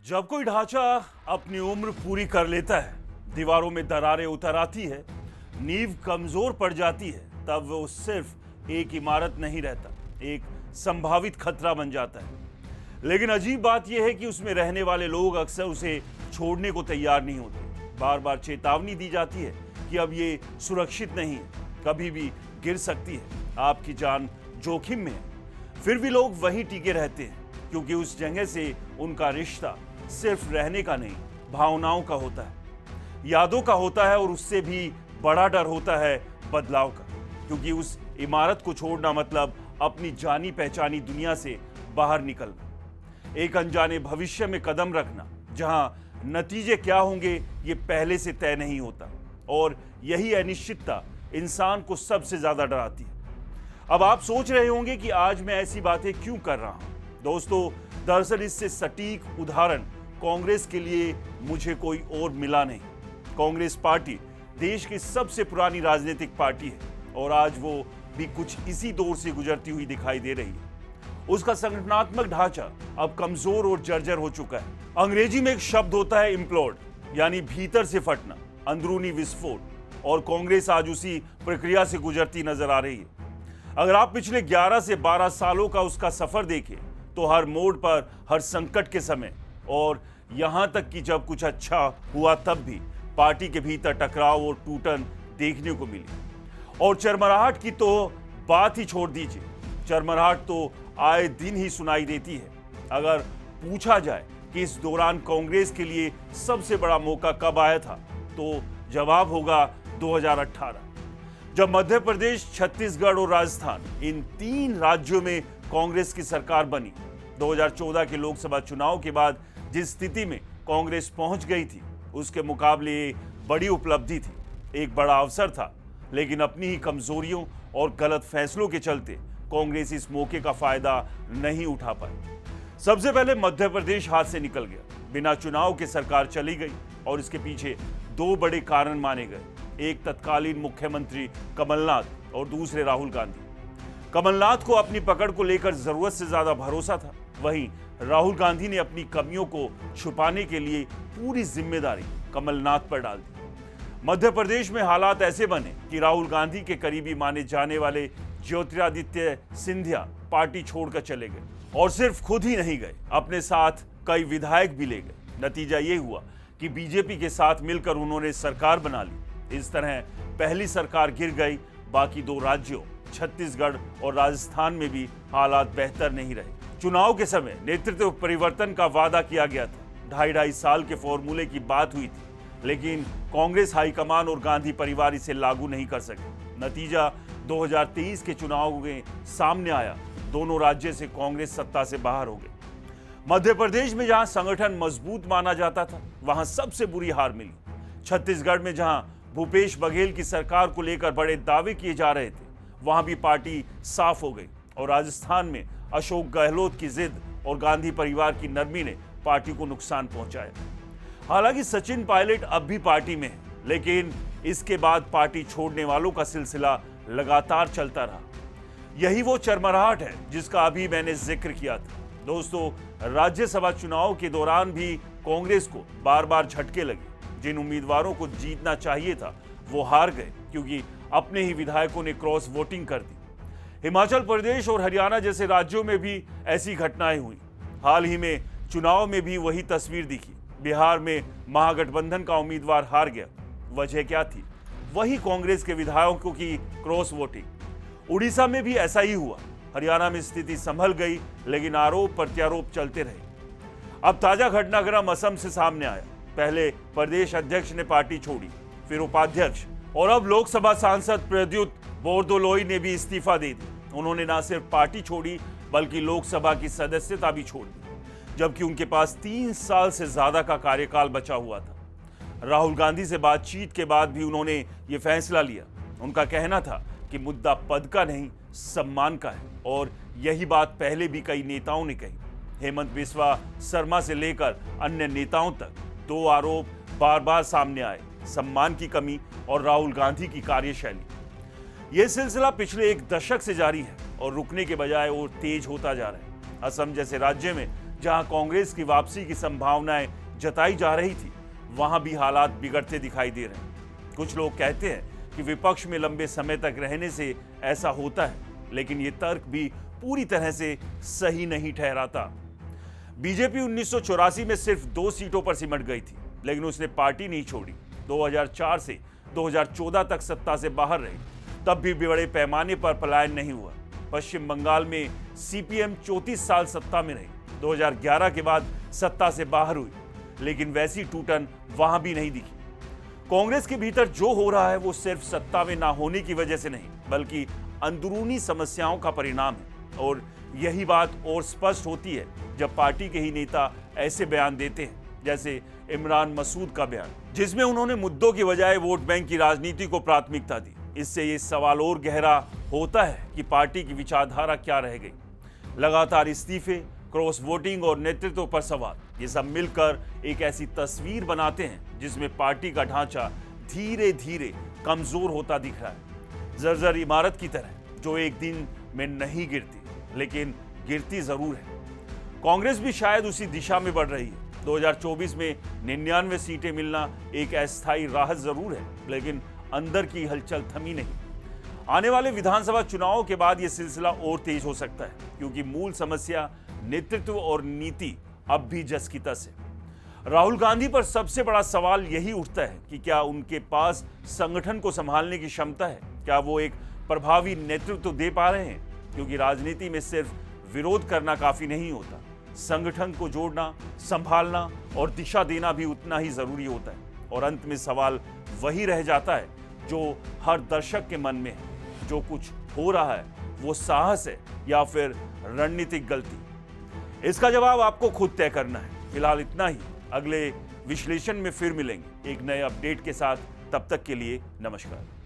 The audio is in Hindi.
जब कोई ढांचा अपनी उम्र पूरी कर लेता है, दीवारों में दरारें उतर आती है, नींव कमजोर पड़ जाती है, तब वो सिर्फ एक इमारत नहीं रहता, एक संभावित खतरा बन जाता है। लेकिन अजीब बात यह है कि उसमें रहने वाले लोग अक्सर उसे छोड़ने को तैयार नहीं होते। बार बार चेतावनी दी जाती है कि अब ये सुरक्षित नहीं है, कभी भी गिर सकती है, आपकी जान जोखिम में है। फिर भी लोग वहीं टिके रहते हैं, क्योंकि उस जगह से उनका रिश्ता सिर्फ रहने का नहीं, भावनाओं का होता है, यादों का होता है, और उससे भी बड़ा डर होता है बदलाव का। क्योंकि उस इमारत को छोड़ना मतलब अपनी जानी पहचानी दुनिया से बाहर निकलना, एक अनजाने भविष्य में कदम रखना जहां नतीजे क्या होंगे ये पहले से तय नहीं होता। और यही अनिश्चितता इंसान को सबसे ज्यादा डराती है। अब आप सोच रहे होंगे कि आज मैं ऐसी बातें क्यों कर रहा हूं। दोस्तों, दरअसल इससे सटीक उदाहरण कांग्रेस के लिए मुझे कोई और मिला नहीं। कांग्रेस पार्टी देश की सबसे पुरानी राजनीतिक पार्टी है और आज वो भी कुछ इसी दौर से गुजरती हुई दिखाई दे रही है। उसका संगठनात्मक ढांचा अब कमजोर और जर्जर हो चुका है। अंग्रेजी में एक शब्द होता है इम्प्लोड, यानी भीतर से फटना, अंदरूनी विस्फोट, और कांग्रेस आज उसी प्रक्रिया से गुजरती नजर आ रही है। अगर आप पिछले 11 से 12 सालों का उसका सफर देखें तो हर मोड़ पर, हर संकट के समय, और यहां तक कि जब कुछ अच्छा हुआ तब भी पार्टी के भीतर टकराव और टूटन देखने को मिली। और चरमराहट की तो बात ही छोड़ दीजिए, चरमराहट तो आए दिन ही सुनाई देती है। अगर पूछा जाए कि इस दौरान कांग्रेस के लिए सबसे बड़ा मौका कब आया था, तो जवाब होगा 2018, जब मध्य प्रदेश, छत्तीसगढ़ और राजस्थान, इन 3 राज्यों में कांग्रेस की सरकार बनी। 2014 के लोकसभा चुनाव के बाद जिस स्थिति में कांग्रेस पहुंच गई थी, उसके मुकाबले ये बड़ी उपलब्धि थी, एक बड़ा अवसर था। लेकिन अपनी ही कमजोरियों और गलत फैसलों के चलते कांग्रेस इस मौके का फायदा नहीं उठा पाई। सबसे पहले मध्य प्रदेश हाथ से निकल गया, बिना चुनाव के सरकार चली गई, और इसके पीछे 2 बड़े कारण माने गए, एक तत्कालीन मुख्यमंत्री कमलनाथ और दूसरे राहुल गांधी। कमलनाथ को अपनी पकड़ को लेकर जरूरत से ज्यादा भरोसा था, वहीं राहुल गांधी ने अपनी कमियों को छुपाने के लिए पूरी जिम्मेदारी कमलनाथ पर डाल दी। मध्य प्रदेश में हालात ऐसे बने कि राहुल गांधी के करीबी माने जाने वाले ज्योतिरादित्य सिंधिया पार्टी छोड़कर चले गए, और सिर्फ खुद ही नहीं गए, अपने साथ कई विधायक भी ले गए। नतीजा ये हुआ कि बीजेपी के साथ मिलकर उन्होंने सरकार बना ली। इस तरह पहली सरकार गिर गई। बाकी 2 राज्यों, छत्तीसगढ़ और राजस्थान में भी हालात बेहतर नहीं रहे। चुनाव के समय नेतृत्व परिवर्तन का वादा किया गया था, 2.5 साल के फॉर्मूले की बात हुई थी, लेकिन कांग्रेस हाईकमान और गांधी परिवार इसे लागू नहीं कर सके। नतीजा 2023 के चुनाव में सामने आया, दोनों राज्य से कांग्रेस सत्ता से बाहर हो गई। मध्य प्रदेश में जहां संगठन मजबूत माना जाता था, वहां सबसे बुरी हार मिली। छत्तीसगढ़ में जहां भूपेश बघेल की सरकार को लेकर बड़े दावे किए जा रहे थे, वहां भी पार्टी साफ हो गई। और राजस्थान में अशोक गहलोत की जिद और गांधी परिवार की नरमी ने पार्टी को नुकसान पहुंचाया। हालांकि सचिन पायलट अब भी पार्टी में है, लेकिन इसके बाद पार्टी छोड़ने वालों का सिलसिला लगातार चलता रहा। यही वो चरमराहट है जिसका अभी मैंने जिक्र किया था। दोस्तों, राज्यसभा चुनाव के दौरान भी कांग्रेस को बार बार झटके लगे। जिन उम्मीदवारों को जीतना चाहिए था वो हार गए, क्योंकि अपने ही विधायकों ने क्रॉस वोटिंग कर दी। हिमाचल प्रदेश और हरियाणा जैसे राज्यों में भी ऐसी घटनाएं हुई। हाल ही में चुनाव में भी वही तस्वीर दिखी। बिहार में महागठबंधन का उम्मीदवार हार गया। वजह क्या थी? वही कांग्रेस के विधायकों की क्रॉस वोटिंग। उड़ीसा में भी ऐसा ही हुआ। हरियाणा में स्थिति संभल गई, लेकिन आरोप प्रत्यारोप चलते रहे। अब ताजा घटनाक्रम असम से सामने आया। पहले प्रदेश अध्यक्ष ने पार्टी छोड़ी, फिर उपाध्यक्ष, और अब लोकसभा सांसद प्रद्युत बोरदोलोई ने भी इस्तीफा दे दी। उन्होंने न सिर्फ पार्टी छोड़ी, बल्कि लोकसभा की सदस्यता भी छोड़ दी, जबकि उनके पास 3 साल से ज्यादा का कार्यकाल बचा हुआ था। राहुल गांधी से बातचीत के बाद भी उन्होंने ये फैसला लिया। उनका कहना था कि मुद्दा पद का नहीं, सम्मान का है, और यही बात पहले भी कई नेताओं ने कही। हेमंत बिस्वा शर्मा से लेकर अन्य नेताओं तक 2 आरोप बार बार सामने आए, सम्मान की कमी और राहुल गांधी की कार्यशैली। यह सिलसिला पिछले 1 दशक से जारी है और रुकने के बजाय और तेज होता जा रहा है। असम जैसे राज्य में जहां कांग्रेस की वापसी की संभावनाएं जताई जा रही थी, वहां भी हालात बिगड़ते दिखाई दे रहे हैं। कुछ लोग कहते हैं कि विपक्ष में लंबे समय तक रहने से ऐसा होता है, लेकिन यह तर्क भी पूरी तरह से सही नहीं ठहराता। बीजेपी 1984 में सिर्फ 2 सीटों पर सिमट गई थी, लेकिन उसने पार्टी नहीं छोड़ी। 2004 से 2014 तक सत्ता से बाहर रही, तब भी बड़े पैमाने पर पलायन नहीं हुआ। पश्चिम बंगाल में सीपीएम 34 साल सत्ता में रही, 2011 के बाद सत्ता से बाहर हुई, लेकिन वैसी टूटन वहां भी नहीं दिखी। कांग्रेस के भीतर जो हो रहा है वो सिर्फ सत्ता में ना होने की वजह से नहीं, बल्कि अंदरूनी समस्याओं का परिणाम है। और यही बात और स्पष्ट होती है जब पार्टी के ही नेता ऐसे बयान देते हैं, जैसे इमरान मसूद का बयान, जिसमें उन्होंने मुद्दों की बजाय वोट बैंक की राजनीति को प्राथमिकता दी। इससे ये सवाल और गहरा होता है कि पार्टी की विचारधारा क्या रह गई। लगातार इस्तीफे, क्रॉस वोटिंग और नेतृत्व पर सवाल, ये सब मिलकर एक ऐसी तस्वीर बनाते हैं जिसमें पार्टी का ढांचा धीरे धीरे कमजोर होता दिख रहा है। जर्जर इमारत की तरह, जो एक दिन में नहीं गिरती, लेकिन गिरती जरूर है। कांग्रेस भी शायद उसी दिशा में बढ़ रही है। 2024 में 99 सीटें मिलना एक अस्थायी राहत जरूर है, लेकिन अंदर की हलचल थमी नहीं। आने वाले विधानसभा चुनावों के बाद यह सिलसिला और तेज हो सकता है, क्योंकि मूल समस्या नेतृत्व और नीति अब भी जस की तस है। राहुल गांधी पर सबसे बड़ा सवाल यही उठता है कि क्या उनके पास संगठन को संभालने की क्षमता है? क्या वो एक प्रभावी नेतृत्व दे पा रहे हैं? क्योंकि राजनीति में सिर्फ विरोध करना काफी नहीं होता, संगठन को जोड़ना, संभालना और दिशा देना भी उतना ही जरूरी होता है। और अंत में सवाल वही रह जाता है जो हर दर्शक के मन में है, जो कुछ हो रहा है वो साहस है या फिर रणनीतिक गलती? इसका जवाब आपको खुद तय करना है। फिलहाल इतना ही, अगले विश्लेषण में फिर मिलेंगे एक नए अपडेट के साथ। तब तक के लिए नमस्कार।